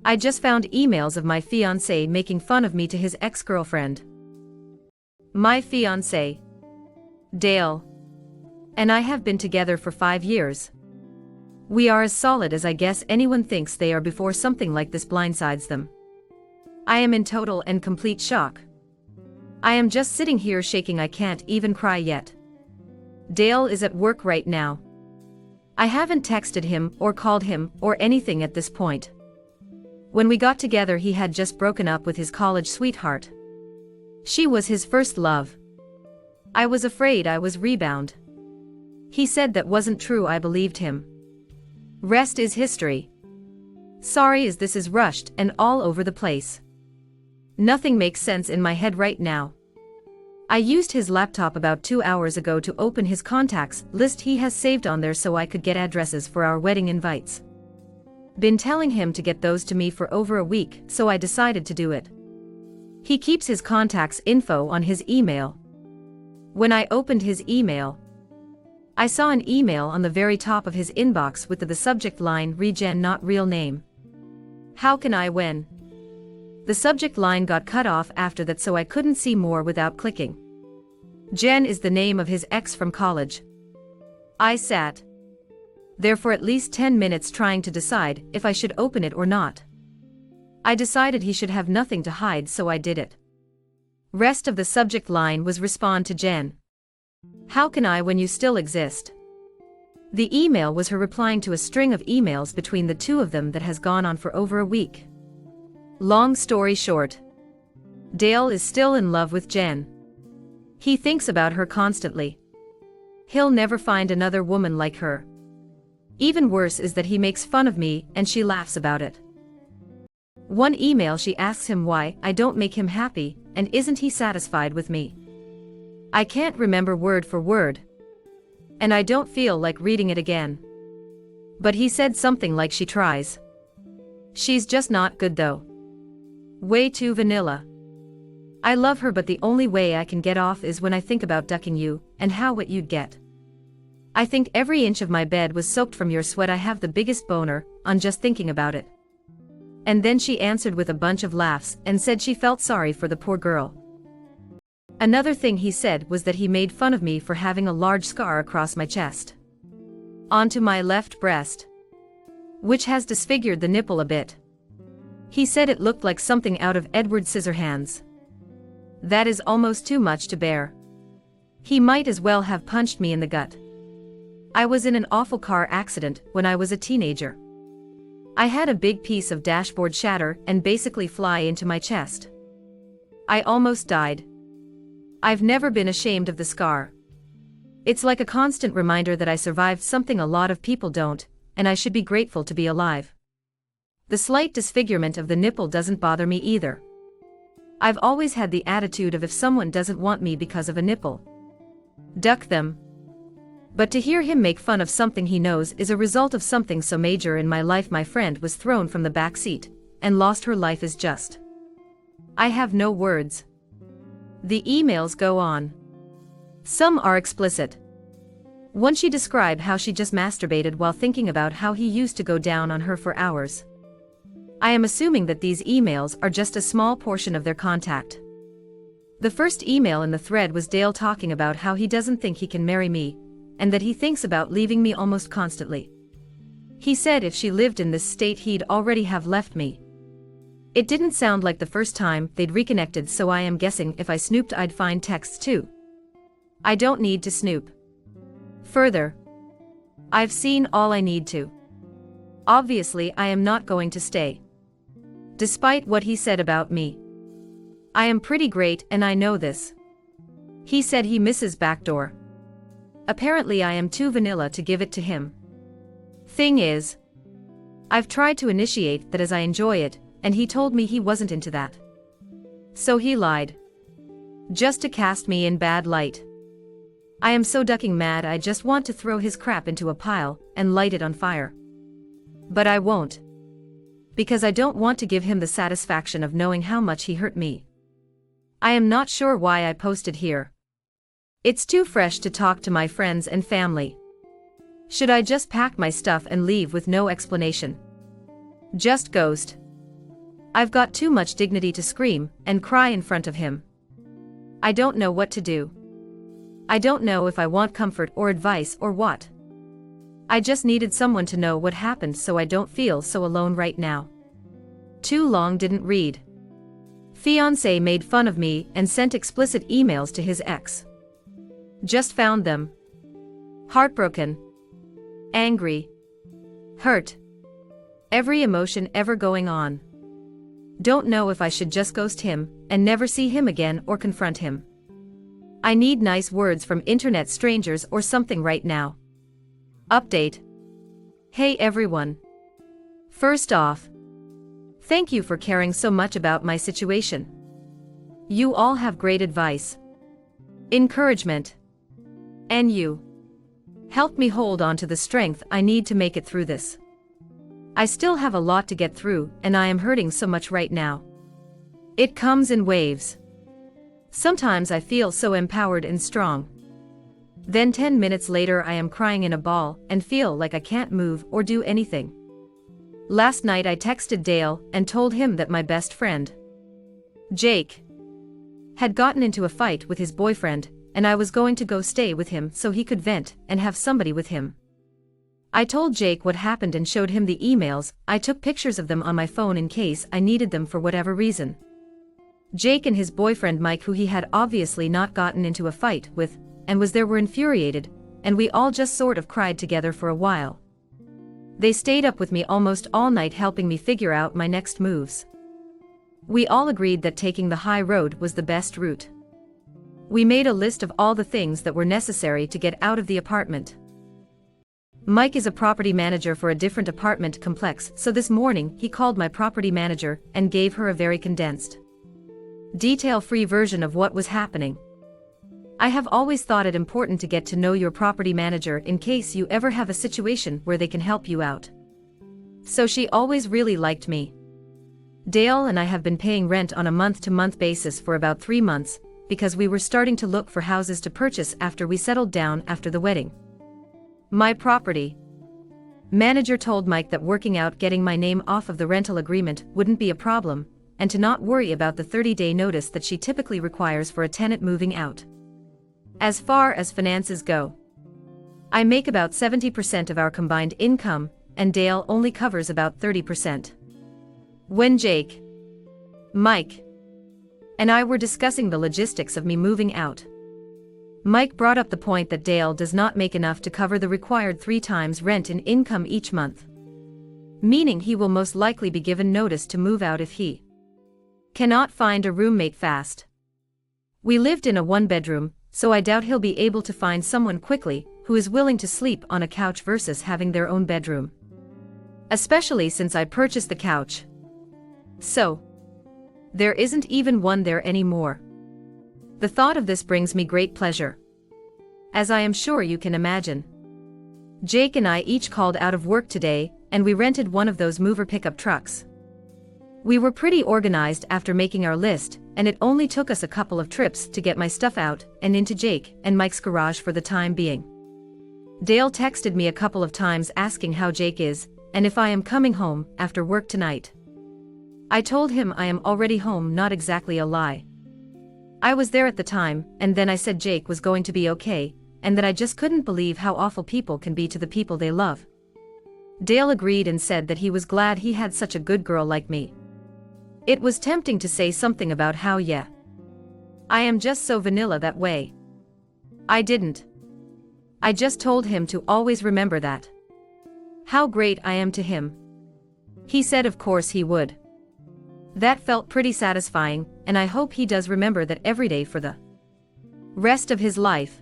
I just found emails of my fiancé making fun of me to his ex-girlfriend. My fiancé, Dale, and I have been together for 5 years. We are as solid as I guess anyone thinks they are before something like this blindsides them. I am in total and complete shock. I am just sitting here shaking. I can't even cry yet. Dale is at work right now. I haven't texted him or called him or anything at this point. When we got together, he had just broken up with his college sweetheart. She was his first love. I was afraid I was rebound. He said that wasn't true. I believed him. Rest is history. Sorry as this is rushed and all over the place. Nothing makes sense in my head right now. I used his laptop about 2 hours ago to open his contacts list he has saved on there so I could get addresses for our wedding invites. Been telling him to get those to me for over a week, so I decided to do it. He keeps his contacts info on his email. When I opened his email, I saw an email on the very top of his inbox with the subject line "Regen, not real name." How can I when? The subject line got cut off after that, so I couldn't see more without clicking. Jen is the name of his ex from college. I sat there for at least 10 minutes trying to decide if I should open it or not. I decided he should have nothing to hide, so I did it. Rest of the subject line was "Respond to Jen. How can I when you still exist?" The email was her replying to a string of emails between the two of them that has gone on for over a week. Long story short, Dale is still in love with Jen. He thinks about her constantly. He'll never find another woman like her. Even worse is that he makes fun of me and she laughs about it. One email she asks him why I don't make him happy and isn't he satisfied with me. I can't remember word for word, and I don't feel like reading it again. But he said something like she tries. She's just not good though. Way too vanilla. I love her, but the only way I can get off is when I think about ducking you and how wet you'd get. I think every inch of my bed was soaked from your sweat. I have the biggest boner on just thinking about it. And then she answered with a bunch of laughs and said she felt sorry for the poor girl. Another thing he said was that he made fun of me for having a large scar across my chest, onto my left breast, which has disfigured the nipple a bit. He said it looked like something out of Edward Scissorhands. That is almost too much to bear. He might as well have punched me in the gut. I was in an awful car accident when I was a teenager. I had a big piece of dashboard shatter and basically fly into my chest. I almost died. I've never been ashamed of the scar. It's like a constant reminder that I survived something a lot of people don't, and I should be grateful to be alive. The slight disfigurement of the nipple doesn't bother me either. I've always had the attitude of if someone doesn't want me because of a nipple, duck them. But to hear him make fun of something he knows is a result of something so major in my life. My friend was thrown from the back seat and lost her life is just. I have no words. The emails go on. Some are explicit. One, she described how she just masturbated while thinking about how he used to go down on her for hours. I am assuming that these emails are just a small portion of their contact. The first email in the thread was Dale talking about how he doesn't think he can marry me, and that he thinks about leaving me almost constantly. He said if she lived in this state he'd already have left me. It didn't sound like the first time they'd reconnected, so I am guessing if I snooped I'd find texts too. I don't need to snoop further. I've seen all I need to. Obviously I am not going to stay. Despite what he said about me, I am pretty great and I know this. He said he misses backdoor. Apparently I am too vanilla to give it to him. Thing is, I've tried to initiate that as I enjoy it, and he told me he wasn't into that. So he lied. Just to cast me in bad light. I am so ducking mad I just want to throw his crap into a pile and light it on fire. But I won't. Because I don't want to give him the satisfaction of knowing how much he hurt me. I am not sure why I posted here. It's too fresh to talk to my friends and family. Should I just pack my stuff and leave with no explanation? Just ghost. I've got too much dignity to scream and cry in front of him. I don't know what to do. I don't know if I want comfort or advice or what. I just needed someone to know what happened so I don't feel so alone right now. Too long didn't read. Fiancé made fun of me and sent explicit emails to his ex. Just found them. Heartbroken. Angry. Hurt. Every emotion ever going on. Don't know if I should just ghost him and never see him again or confront him. I need nice words from internet strangers or something right now. Update. Hey everyone. First off, thank you for caring so much about my situation. You all have great advice, encouragement, and you helped me hold on to the strength I need to make it through this. I still have a lot to get through and I am hurting so much right now. It comes in waves. Sometimes I feel so empowered and strong. Then 10 minutes later I am crying in a ball and feel like I can't move or do anything. Last night I texted Dale and told him that my best friend, Jake, had gotten into a fight with his boyfriend and I was going to go stay with him so he could vent and have somebody with him. I told Jake what happened and showed him the emails. I took pictures of them on my phone in case I needed them for whatever reason. Jake and his boyfriend Mike, who he had obviously not gotten into a fight with and was there, were infuriated, and we all just sort of cried together for a while. They stayed up with me almost all night helping me figure out my next moves. We all agreed that taking the high road was the best route. We made a list of all the things that were necessary to get out of the apartment. Mike is a property manager for a different apartment complex, so this morning he called my property manager and gave her a very condensed, detail-free version of what was happening. I have always thought it important to get to know your property manager in case you ever have a situation where they can help you out. So she always really liked me. Dale and I have been paying rent on a month-to-month basis for about 3 months, because we were starting to look for houses to purchase after we settled down after the wedding. My property manager told Mike that working out getting my name off of the rental agreement wouldn't be a problem, and to not worry about the 30-day notice that she typically requires for a tenant moving out. As far as finances go, I make about 70% of our combined income, and Dale only covers about 30%. When Jake, Mike, and I were discussing the logistics of me moving out, Mike brought up the point that Dale does not make enough to cover the required 3 times rent in income each month, meaning he will most likely be given notice to move out if he cannot find a roommate fast. We lived in a 1-bedroom, so I doubt he'll be able to find someone quickly who is willing to sleep on a couch versus having their own bedroom. Especially since I purchased the couch. So there isn't even one there anymore. The thought of this brings me great pleasure, as I am sure you can imagine. Jake and I each called out of work today, and we rented one of those mover pickup trucks. We were pretty organized after making our list, and it only took us a couple of trips to get my stuff out and into Jake and Mike's garage for the time being. Dale texted me a couple of times asking how Jake is, and if I am coming home after work tonight. I told him I am already home, not exactly a lie. I was there at the time, and then I said Jake was going to be okay, and that I just couldn't believe how awful people can be to the people they love. Dale agreed and said that he was glad he had such a good girl like me. It was tempting to say something about how, yeah, I am just so vanilla that way. I didn't. I just told him to always remember that. How great I am to him. He said of course he would. That felt pretty satisfying, and I hope he does remember that every day for the rest of his life.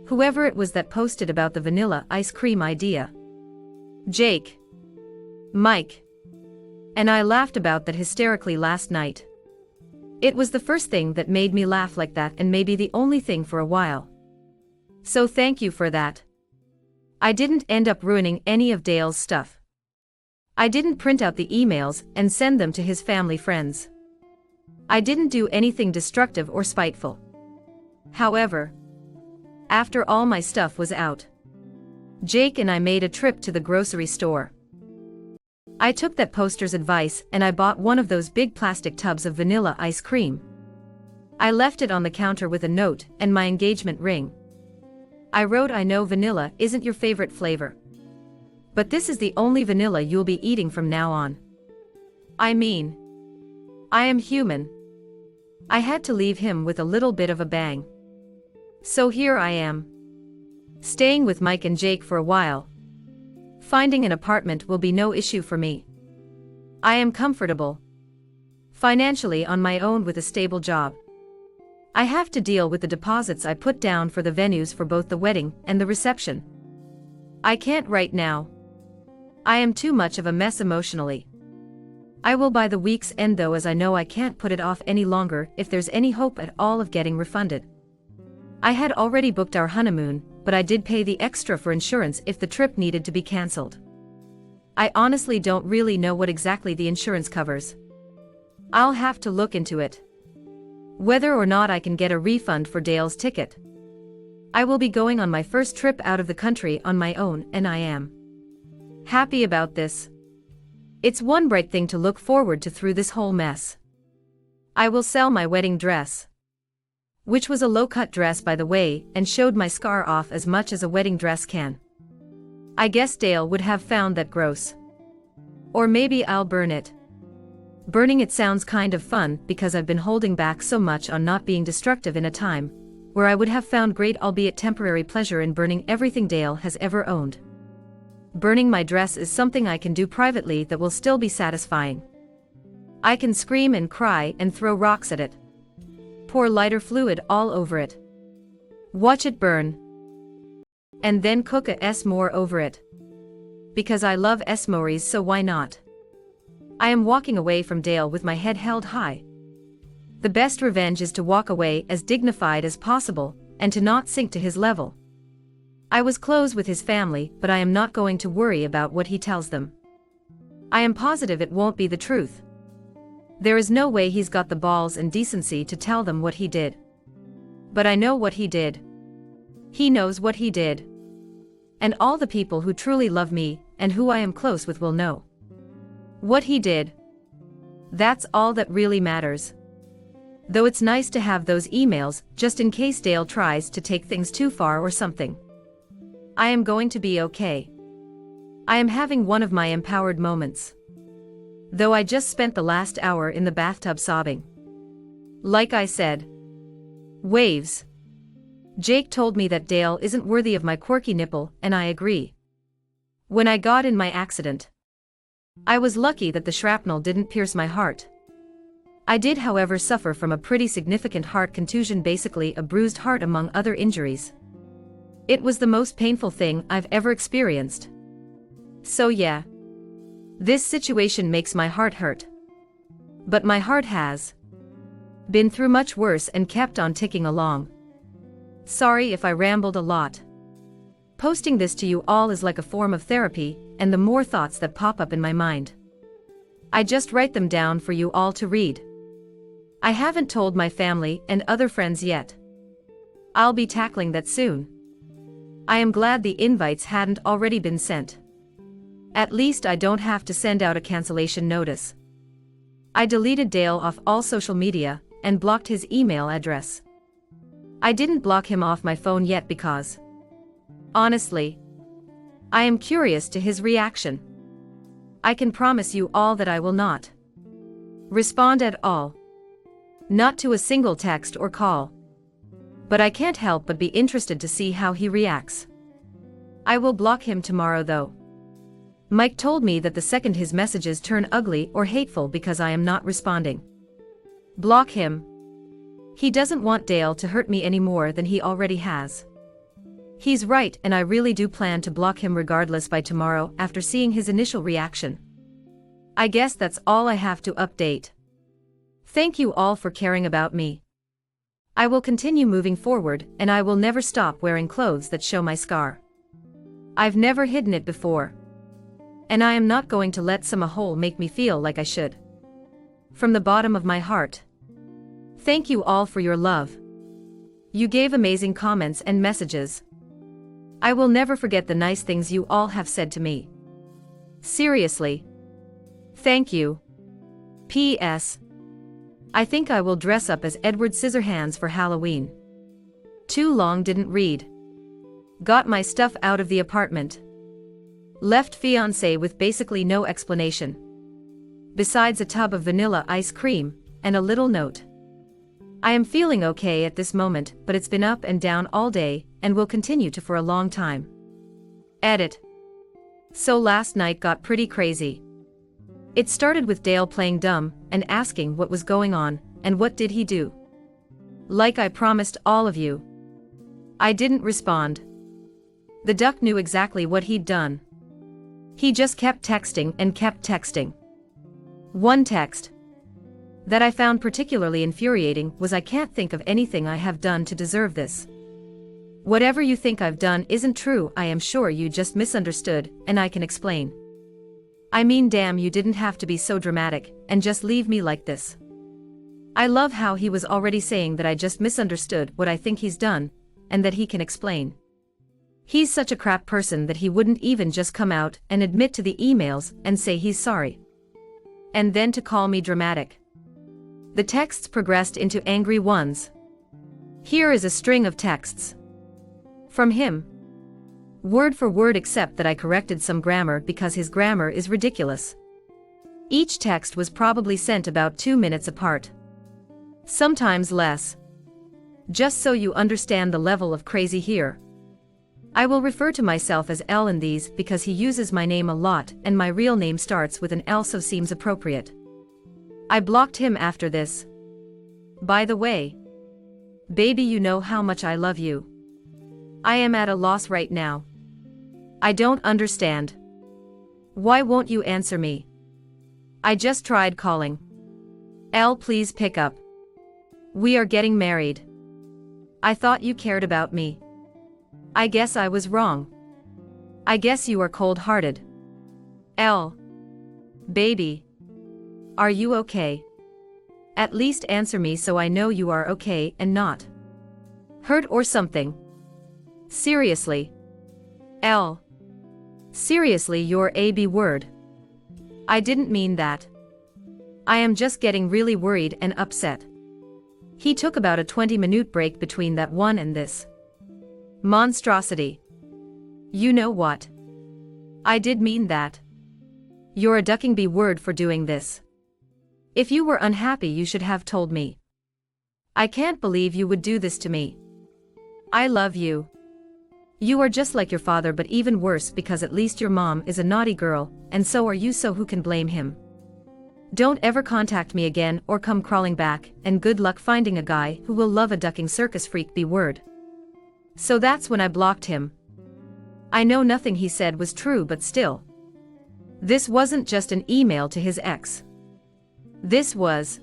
Whoever it was that posted about the vanilla ice cream idea. Jake, Mike, and I laughed about that hysterically last night. It was the first thing that made me laugh like that, and maybe the only thing for a while. So thank you for that. I didn't end up ruining any of Dale's stuff. I didn't print out the emails and send them to his family friends. I didn't do anything destructive or spiteful. However, after all my stuff was out, Jake and I made a trip to the grocery store. I took that poster's advice and I bought one of those big plastic tubs of vanilla ice cream. I left it on the counter with a note and my engagement ring. I wrote, "I know vanilla isn't your favorite flavor, but this is the only vanilla you'll be eating from now on. I mean, I am human." I had to leave him with a little bit of a bang. So here I am, staying with Mike and Jake for a while. Finding an apartment will be no issue for me. I am comfortable financially on my own with a stable job. I have to deal with the deposits I put down for the venues for both the wedding and the reception. I can't right now. I am too much of a mess emotionally. I will by the week's end though, as I know I can't put it off any longer if there's any hope at all of getting refunded. I had already booked our honeymoon, but I did pay the extra for insurance if the trip needed to be cancelled. I honestly don't really know what exactly the insurance covers. I'll have to look into it. Whether or not I can get a refund for Dale's ticket. I will be going on my first trip out of the country on my own, and I am happy about this. It's one bright thing to look forward to through this whole mess. I will sell my wedding dress, which was a low-cut dress by the way, and showed my scar off as much as a wedding dress can. I guess Dale would have found that gross. Or maybe I'll burn it. Burning it sounds kind of fun because I've been holding back so much on not being destructive in a time where I would have found great albeit temporary pleasure in burning everything Dale has ever owned. Burning my dress is something I can do privately that will still be satisfying. I can scream and cry and throw rocks at it. Pour lighter fluid all over it. Watch it burn. And then cook a s'more over it. Because I love s'mores, so why not? I am walking away from Dale with my head held high. The best revenge is to walk away as dignified as possible, and to not sink to his level. I was close with his family, but I am not going to worry about what he tells them. I am positive it won't be the truth. There is no way he's got the balls and decency to tell them what he did. But I know what he did. He knows what he did. And all the people who truly love me, and who I am close with, will know what he did. That's all that really matters. Though it's nice to have those emails, just in case Dale tries to take things too far or something. I am going to be okay. I am having one of my empowered moments. Though I just spent the last hour in the bathtub sobbing. Like I said. Waves. Jake told me that Dale isn't worthy of my quirky nipple, and I agree. When I got in my accident, I was lucky that the shrapnel didn't pierce my heart. I did, however, suffer from a pretty significant heart contusion, basically a bruised heart among other injuries. It was the most painful thing I've ever experienced. So yeah. This situation makes my heart hurt. But my heart has been through much worse and kept on ticking along. Sorry if I rambled a lot. Posting this to you all is like a form of therapy, and the more thoughts that pop up in my mind, I just write them down for you all to read. I haven't told my family and other friends yet. I'll be tackling that soon. I am glad the invites hadn't already been sent. At least I don't have to send out a cancellation notice. I deleted Dale off all social media and blocked his email address. I didn't block him off my phone yet because, honestly, I am curious to his reaction. I can promise you all that I will not respond at all. Not to a single text or call. But I can't help but be interested to see how he reacts. I will block him tomorrow though. Mike told me that the second his messages turn ugly or hateful because I am not responding, block him. He doesn't want Dale to hurt me any more than he already has. He's right, and I really do plan to block him regardless by tomorrow after seeing his initial reaction. I guess that's all I have to update. Thank you all for caring about me. I will continue moving forward, and I will never stop wearing clothes that show my scar. I've never hidden it before. And I am not going to let some hole make me feel like I should. From the bottom of my heart. Thank you all for your love. You gave amazing comments and messages. I will never forget the nice things you all have said to me. Seriously. Thank you. P.S. I think I will dress up as Edward Scissorhands for Halloween. Too long, didn't read. Got my stuff out of the apartment. Left fiancé with basically no explanation. Besides a tub of vanilla ice cream, and a little note. I am feeling okay at this moment, but it's been up and down all day, and will continue to for a long time. Edit. So last night got pretty crazy. It started with Dale playing dumb, and asking what was going on, and what did he do? Like I promised all of you. I didn't respond. The duck knew exactly what he'd done. He just kept texting and kept texting. One text that I found particularly infuriating was, "I can't think of anything I have done to deserve this. Whatever you think I've done isn't true. I am sure you just misunderstood, and I can explain. I mean, damn, you didn't have to be so dramatic, and just leave me like this." I love how he was already saying that I just misunderstood what I think he's done, and that he can explain. He's such a crap person that he wouldn't even just come out and admit to the emails and say he's sorry. And then to call me dramatic. The texts progressed into angry ones. Here is a string of texts from him. Word for word, except that I corrected some grammar because his grammar is ridiculous. Each text was probably sent about 2 minutes apart. Sometimes less. Just so you understand the level of crazy here. I will refer to myself as L in these because he uses my name a lot and my real name starts with an L, so seems appropriate. I blocked him after this. By the way, baby, you know how much I love you. I am at a loss right now. I don't understand. Why won't you answer me? I just tried calling. L, please pick up. We are getting married. I thought you cared about me. I guess I was wrong. I guess you are cold-hearted. L. Baby. Are you okay? At least answer me so I know you are okay and not hurt or something. Seriously. L. Seriously, your a b word. I didn't mean that. I am just getting really worried and upset. He took about a 20-minute break between that one and this monstrosity. You know what? I did mean that. You're a ducking b word for doing this. If you were unhappy, you should have told me. I can't believe you would do this to me. I love you. You are just like your father, but even worse, because at least your mom is a naughty girl, and so are you, so who can blame him? Don't ever contact me again or come crawling back, and good luck finding a guy who will love a ducking circus freak b word. So that's when I blocked him. I know nothing he said was true, but still. This wasn't just an email to his ex. This was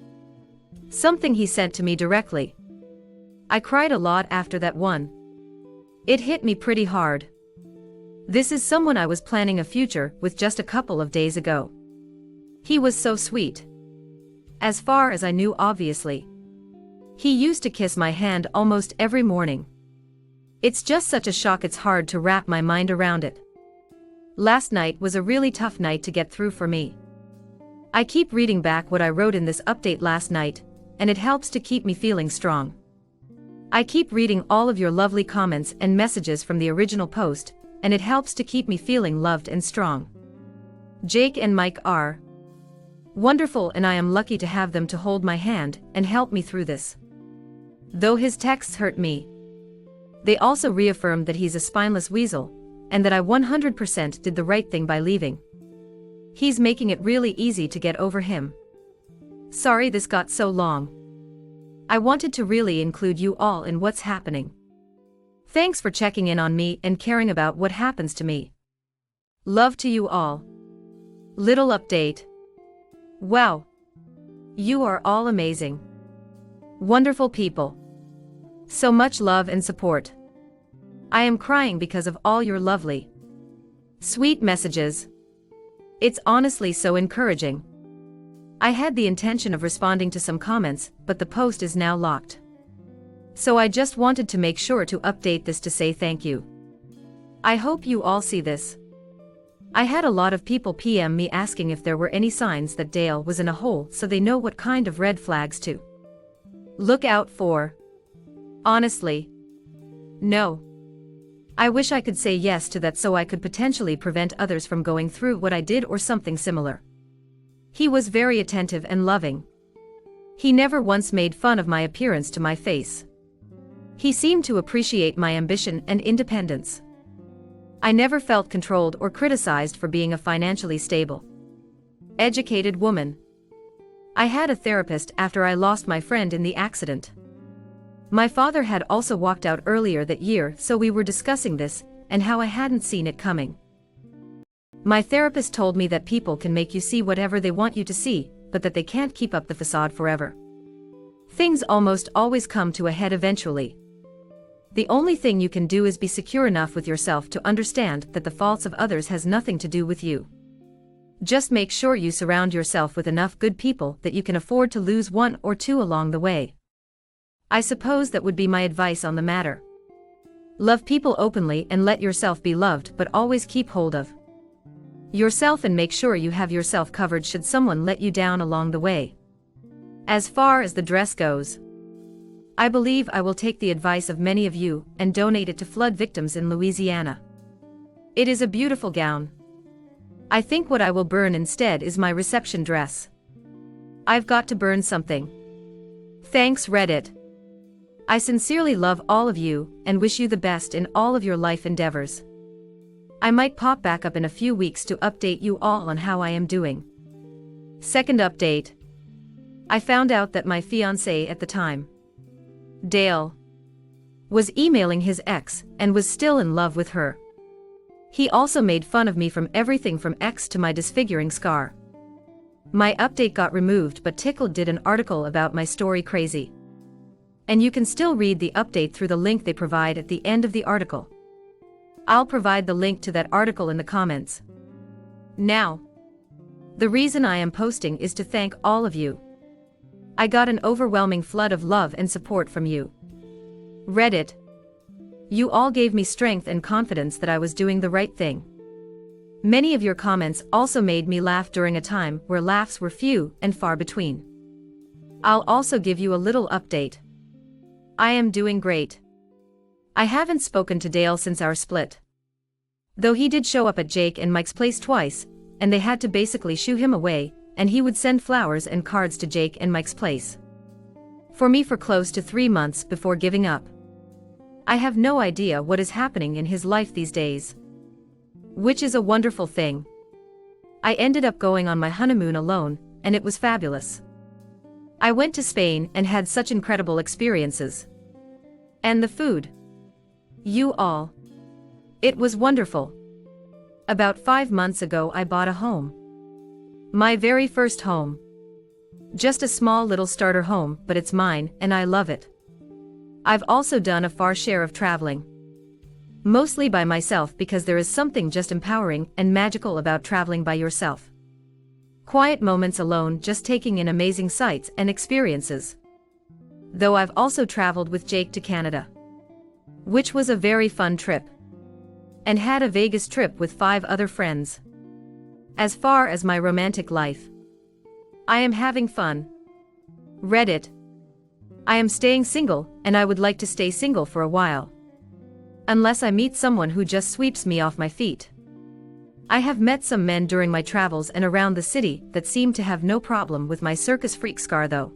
something he sent to me directly. I cried a lot after that one. It hit me pretty hard. This is someone I was planning a future with just a couple of days ago. He was so sweet. As far as I knew, obviously. He used to kiss my hand almost every morning. It's just such a shock, it's hard to wrap my mind around it. Last night was a really tough night to get through for me. I keep reading back what I wrote in this update last night, and it helps to keep me feeling strong. I keep reading all of your lovely comments and messages from the original post, and it helps to keep me feeling loved and strong. Jake and Mike are wonderful, and I am lucky to have them to hold my hand and help me through this. Though his texts hurt me, they also reaffirmed that he's a spineless weasel, and that I 100% did the right thing by leaving. He's making it really easy to get over him. Sorry this got so long. I wanted to really include you all in what's happening. Thanks for checking in on me and caring about what happens to me. Love to you all. Little update. Wow. You are all amazing. Wonderful people. So much love and support. I am crying because of all your lovely, sweet messages. It's honestly so encouraging. I had the intention of responding to some comments, but the post is now locked. So I just wanted to make sure to update this to say thank you. I hope you all see this. I had a lot of people PM me asking if there were any signs that Dale was in a hole so they know what kind of red flags to look out for. Honestly, no. I wish I could say yes to that so I could potentially prevent others from going through what I did or something similar. He was very attentive and loving. He never once made fun of my appearance to my face. He seemed to appreciate my ambition and independence. I never felt controlled or criticized for being a financially stable, educated woman. I had a therapist after I lost my friend in the accident. My father had also walked out earlier that year, so we were discussing this and how I hadn't seen it coming. My therapist told me that people can make you see whatever they want you to see, but that they can't keep up the facade forever. Things almost always come to a head eventually. The only thing you can do is be secure enough with yourself to understand that the faults of others has nothing to do with you. Just make sure you surround yourself with enough good people that you can afford to lose one or two along the way. I suppose that would be my advice on the matter. Love people openly and let yourself be loved, but always keep hold of yourself and make sure you have yourself covered should someone let you down along the way. As far as the dress goes, I believe I will take the advice of many of you and donate it to flood victims in Louisiana. It is a beautiful gown. I think what I will burn instead is my reception dress. I've got to burn something. Thanks, Reddit. I sincerely love all of you and wish you the best in all of your life endeavors. I might pop back up in a few weeks to update you all on how I am doing. Second update. I found out that my fiancé at the time, Dale, was emailing his ex and was still in love with her. He also made fun of me from everything from ex to my disfiguring scar. My update got removed, but Tickled did an article about my story crazy. And you can still read the update through the link they provide at the end of the article. I'll provide the link to that article in the comments. Now, the reason I am posting is to thank all of you. I got an overwhelming flood of love and support from you. Reddit. You all gave me strength and confidence that I was doing the right thing. Many of your comments also made me laugh during a time where laughs were few and far between. I'll also give you a little update. I am doing great. I haven't spoken to Dale since our split. Though he did show up at Jake and Mike's place twice, and they had to basically shoo him away, and he would send flowers and cards to Jake and Mike's place for me for close to 3 months before giving up. I have no idea what is happening in his life these days, which is a wonderful thing. I ended up going on my honeymoon alone, and it was fabulous. I went to Spain and had such incredible experiences. And the food. You all. It was wonderful. About 5 months ago I bought a home. My very first home. Just a small little starter home, but it's mine and I love it. I've also done a fair share of traveling. Mostly by myself because there is something just empowering and magical about traveling by yourself. Quiet moments alone, just taking in amazing sights and experiences. Though I've also traveled with Jake to Canada, which was a very fun trip. And had a Vegas trip with 5 other friends. As far as my romantic life, I am having fun. Reddit. I am staying single, and I would like to stay single for a while. Unless I meet someone who just sweeps me off my feet. I have met some men during my travels and around the city that seem to have no problem with my circus freak scar though.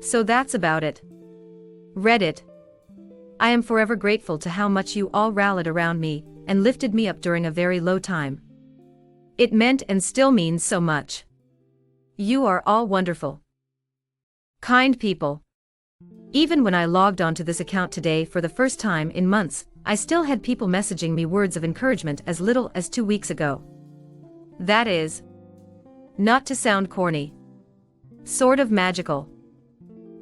So that's about it. Reddit. I am forever grateful to how much you all rallied around me and lifted me up during a very low time. It meant and still means so much. You are all wonderful. Kind people. Even when I logged onto this account today for the first time in months, I still had people messaging me words of encouragement as little as 2 weeks ago. That is, not to sound corny, sort of magical.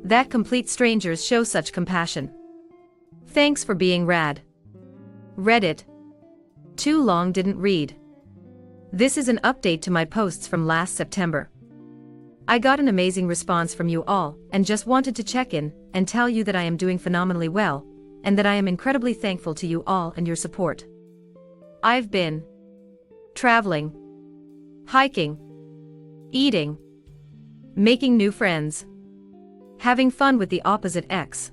That complete strangers show such compassion. Thanks for being rad. Reddit. Too long didn't read. This is an update to my posts from last September. I got an amazing response from you all, and just wanted to check in and tell you that I am doing phenomenally well, and that I am incredibly thankful to you all and your support. I've been traveling, hiking, eating, making new friends, having fun with the opposite ex,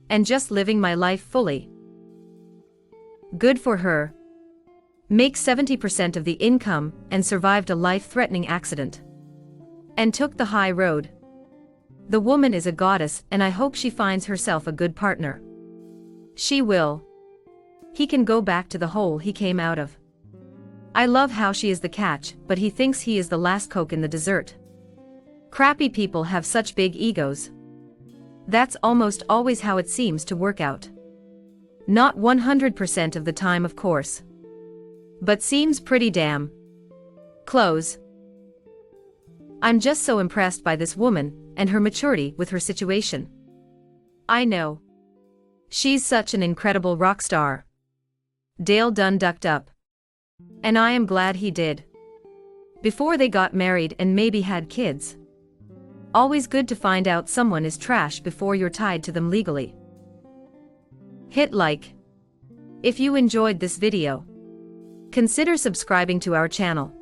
and just living my life fully. Good for her. Makes 70% of the income and survived a life-threatening accident. And took the high road. The woman is a goddess, and I hope she finds herself a good partner. She will. He can go back to the hole he came out of. I love how she is the catch, but he thinks he is the last Coke in the dessert. Crappy people have such big egos. That's almost always how it seems to work out. Not 100% of the time, of course. But seems pretty damn close. I'm just so impressed by this woman and her maturity with her situation. I know. She's such an incredible rock star. Dale done ducked up. And I am glad he did. Before they got married and maybe had kids. Always good to find out someone is trash before you're tied to them legally. Hit like if you enjoyed this video. Consider subscribing to our channel.